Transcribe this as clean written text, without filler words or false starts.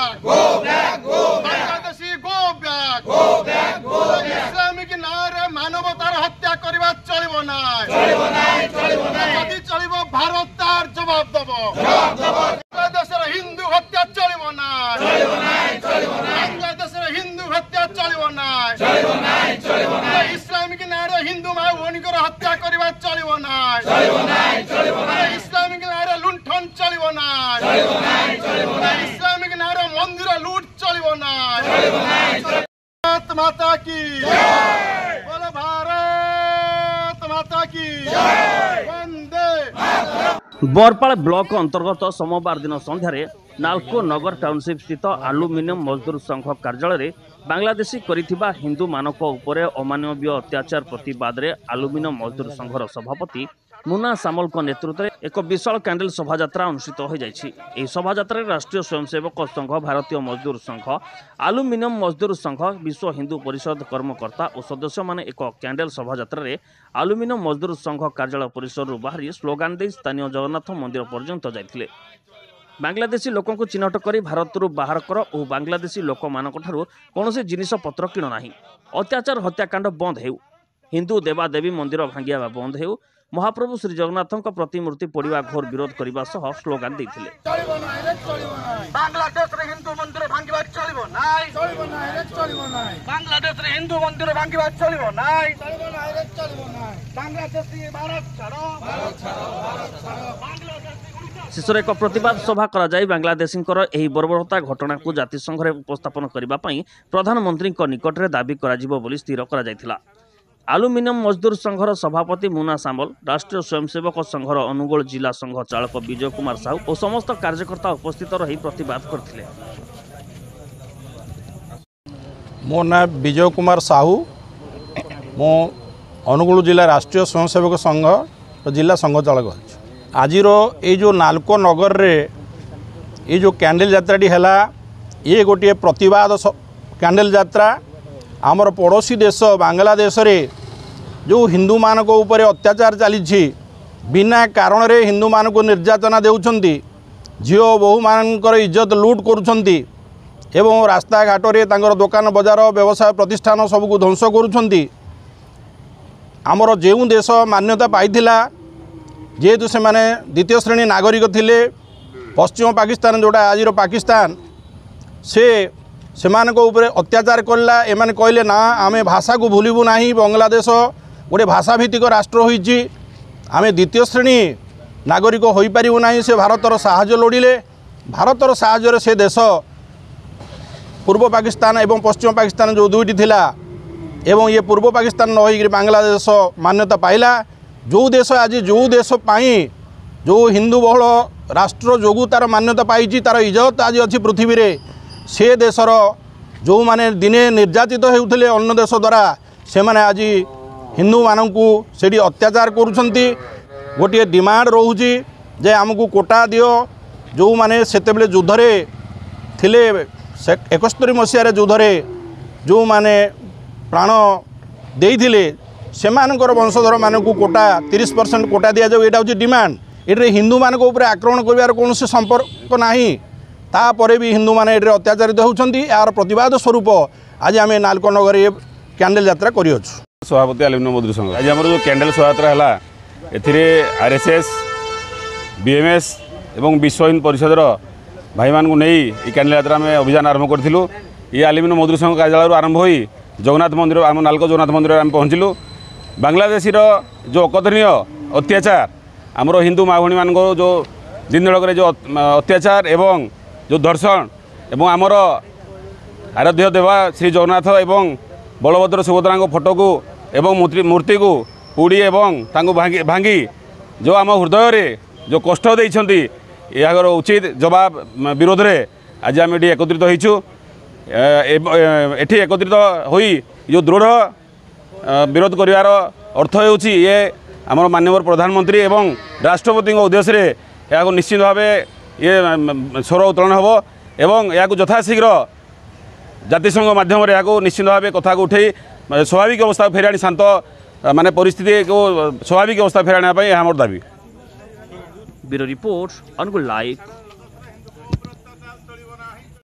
back. Go back. Go back. Bangladeshi go back. Go back. Go back. Islamic नारे मानवतार हत्या करिबा चलिबो नाय. चलिबो नाय. चलिबो नाय. यदि चलिबो भारत तार जवाब देबो. जवाब देबो. बांग्लादेशर हिंदू हत्या चलिबो नाय. चलिबो नाय. चलिबो नाय. बांग्लादेशर हिंदू हत्या चलिबो नाय. चलिबो नाय. चलिबो नाय. इस्लामिक नारे हिंदू माय ओनिकर हत्या करिबा चलिबो नाय. चलिबो नाय. चलिबो नाय. इस्लामिक नारे लुंठन चलिबो नाय. चलिबो नाय. चलिबो नाय. इस्लामिक नारे मंदिर लूट चलिबो नाय. चलिबो नाय. भारत माता की जय। बोलो भारत माता की जय। वंदे बरपाल ब्लॉक अंतर्गत सोमवार दिन संध्यारे नाल्को नगर टाउनशिप स्थित आलुमिनियम मजदूर संघ कार्यालय बांग्लादेशी करिथिबा हिंदू मानक उपरे अमानवीय अत्याचार प्रतिवाद रे आलुमिनियम मजदूर संघर सभापति मुना सामल नेतृत्व में एक विशाल कैंडल शोभायात्रा अनुष्ठित हो जाएगी। शोभायात्रा राष्ट्रीय स्वयंसेवक संघ, भारतीय मजदूर संघ, आलुमिनियम मजदूर संघ, विश्व हिंदू परिषद कर्मकर्ता और सदस्य माने एक कैंडल शोभायात्रा रे आलुमिनियम मजदूर संघ कार्यालय परिसर बाहरी स्लोगान दे स्थानीय जगन्नाथ मंदिर पर्यंत जाइथिले। बांग्लादेशी लोक को चिन्हट कर भारत बाहर कर और बांग्लादेशी लोक मान कौन जिनिस पत्र किण ना। अत्याचार हत्याकांड बंद हेउ, हिंदू देवादेवी मंदिर भांगिया बंद हेउ, महाप्रभु श्री जगन्नाथ प्रतिमूर्ति पोड़ा घोर विरोध करने स्लोगान देते। बांग्लादेश रे हिंदू मंदिर भांगिबा चलिबो नाय. चलिबो नाय रे चलिबो नाय. बांग्लादेश रे हिंदू मंदिर भांगिबा चलिबो नाय. चलिबो नाय रे चलिबो नाय. बांग्लादेशी भारत छाड़ो. भारत छाड़ो. भारत छाड़ो. बांग्लादेशी शेषर एक प्रतिवाद सभा कर बांग्लादेशी बर्बरता घटना को जातिसंघ में उपस्थापन करने प्रधानमंत्री निकट में दाबी कर स्थिर कर। आलुमिनियम मजदूर संघर सभापति मुना सामल, राष्ट्रीय स्वयंसेवक संघर अनुगोल जिला संघ चालक विजय कुमार साहू और समस्त कार्यकर्ता उपस्थित रही प्रतिवाद करथिले। मो ना विजय कुमार साहू, मो अनुगोल जिला राष्ट्रीय स्वयंसेवक संघ और जिला संघ चालक। आज ये जो नाल्को नगर रे ये जो कैंडल यात्राटी है ये गोटे प्रतिवाद कैंडल यात्रा आमर पड़ोसी देश बांग्लादेश रे जो हिंदू मान को ऊपर अत्याचार चली बिना कारण रे हिंदू मान को निर्यातना देउछंती, झियो बहु मानकर इज्जत लूट करुछंती एवं रास्ता घाट रे तांकर दुकान बजार व्यवसाय प्रतिष्ठान सबको ध्वंस करुछंती। आमर जेउ देश मान्यता पाइथिला जेहेतु से माने द्वितीय श्रेणी नागरिक थिले, पश्चिम पाकिस्तान जोड़ा आज पाकिस्तान से ऊपर अत्याचार कला। एमाने कहले ना आमे भाषा को भूलबू ना। बांग्लादेश गोटे भाषा भित्तिक राष्ट्र होइछि, आमे द्वितीय श्रेणी नागरिक हो पारिबू ना। से भारतर साहाय्य लोड़िले, भारतर साहाय्य से देश पूर्व पाकिस्तान एवं पश्चिम पाकिस्तान जो दुईटी थिला एवं ये पूर्व पाकिस्तान न होइकि बांग्लादेश मान्यता पाइला। जो देश आज जो देश पाई जो हिंदू बहुल राष्ट्र जो तार मान्यता पाई तार इज्जत आज अच्छी पृथ्वी रे, से देशर जो माने दिने निर्यातित होते अन्य देश द्वारा से माने आज हिंदू मानू से अत्याचार करुँच। गोटे डिमांड रोचे जे आमको कोटा दियो। जो माने सेतेबेले युद्धरे थिले 71 मसीह युद्धरे जो माने प्राण देइथिले सेमानकर वंशधर मानक कोटा 30% कोटा दिया जाऊ। यहाँ हूँ डिमांड। ये हिंदू मानक ऊपर आक्रमण कर कौन संपर्क नहीं, तापर भी हिंदू माने अत्याचारित होती। यार प्रतिवाद स्वरूप आज आम नाल्को नगर ये कैंडल यात्रा कर सभापति आलुमिनियम मजदूर संघ आज आम जो कैंडल शोभायात्रा है आरएसएस, बीएमएस एवं विश्व हिंदू परिषद भाई मान नहीं कैंडल यात्रा में अभियान आरंभ करूँ। ये आलुमिनियम मजदूर संघ कार्यालय आरंभ हो जगन्नाथ मंदिर आम नाल्को जगन्नाथ मंदिर आम पहुँचलु। बांग्लादेशी जो अकथनीय अत्याचार आमर हिंदू माँ भणी मान जो दिन दड़क जो अत्याचार एवं जो दर्शन एवं आमर आराध्य देवा श्री जगन्नाथ एवं बलभद्र सुभद्रा फोटो को एवं मूर्ति को पोड़ी एवं भांगी जो आम हृदय रे जो कष्ट देइछंती यार उचित जवाब विरोध रे आज आम ये एकत्रित होइछु। एठी एकत्रित होई जो दृढ़ विरोध करिवार अर्थ होउछि ये आमर माननीय प्रधानमंत्री एवं राष्ट्रपति उद्देश्य या निश्चित भाव ये स्वर उत्तोलन हम एवं या यथाशीघ्र जातिसंघ माध्यम निश्चित भाव कथा को उठे स्वाभाविक अवस्था फेराणी शांत माने परिस्थिति को स्वाभाविक अवस्था फेराणी आम दाबी। Bureau report Angul live.